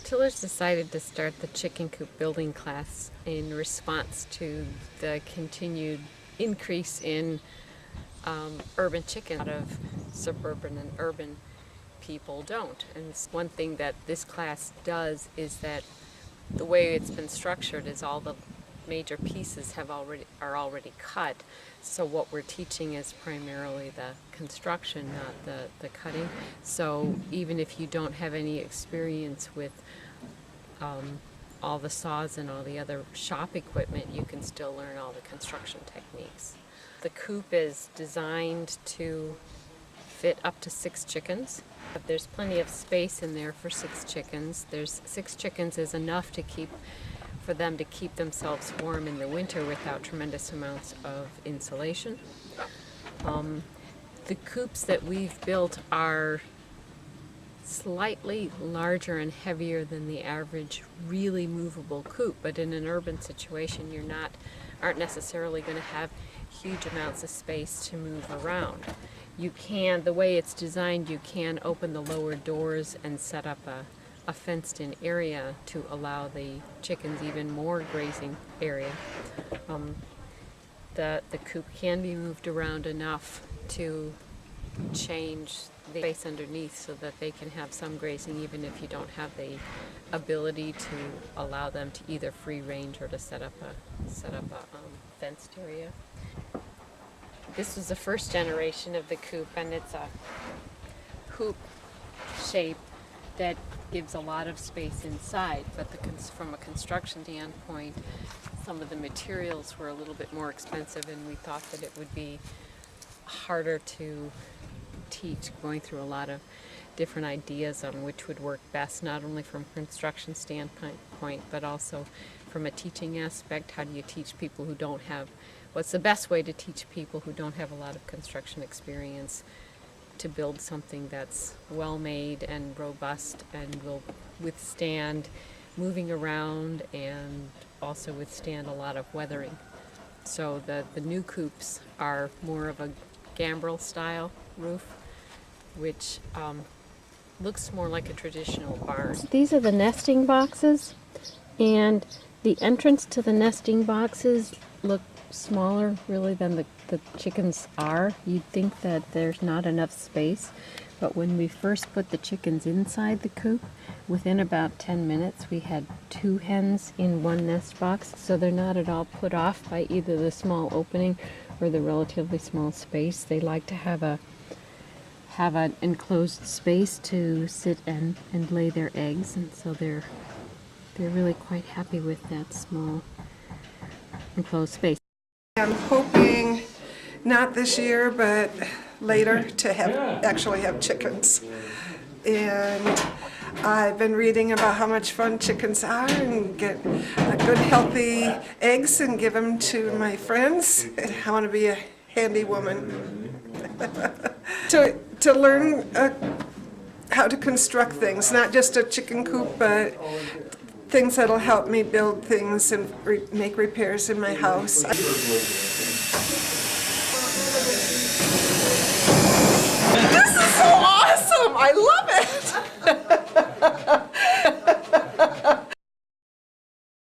Tillers decided to start the chicken coop building class in response to the continued increase in urban chicken. A lot of suburban and urban people don't. And one thing that this class does is that the way it's been structured is all the major pieces are already cut. So what we're teaching is primarily the construction, not the cutting. So even if you don't have any experience with all the saws and all the other shop equipment, you can still learn all the construction techniques. The coop is designed to fit up to 6 chickens. There's plenty of space in there for 6 chickens. 6 chickens is enough for them to keep themselves warm in the winter without tremendous amounts of insulation. The coops that we've built are slightly larger and heavier than the average really movable coop, but in an urban situation you aren't necessarily going to have huge amounts of space to move around. You can, the way it's designed, you can open the lower doors and set up a fenced-in area to allow the chickens even more grazing area. The coop can be moved around enough to change the space underneath so that they can have some grazing even if you don't have the ability to allow them to either free range or to set up a fenced area. This was the first generation of the coop, and it's a hoop shape that gives a lot of space inside, but from a construction standpoint, some of the materials were a little bit more expensive, and we thought that it would be harder to teach, going through a lot of different ideas on which would work best, not only from a construction standpoint, but also from a teaching aspect. How do you teach people who don't have, what's the best way to teach people who don't have a lot of construction experience to build something that's well made and robust and will withstand moving around and also withstand a lot of weathering. So the new coops are more of a gambrel style roof, which looks more like a traditional barn. These are the nesting boxes, and the entrance to the nesting boxes look smaller really than the chickens are. You'd think that there's not enough space, but when we first put the chickens inside the coop, within about 10 minutes we had 2 hens in one nest box, so they're not at all put off by either the small opening or the relatively small space. They like to have an enclosed space to sit and lay their eggs, and so they're really quite happy with that small enclosed space. I'm hoping not this year, but later to actually have chickens. And I've been reading about how much fun chickens are and get good healthy eggs and give them to my friends. I want to be a handy woman. to learn how to construct things, not just a chicken coop, but things that'll help me build things and make repairs in my house. This is so awesome! I love it!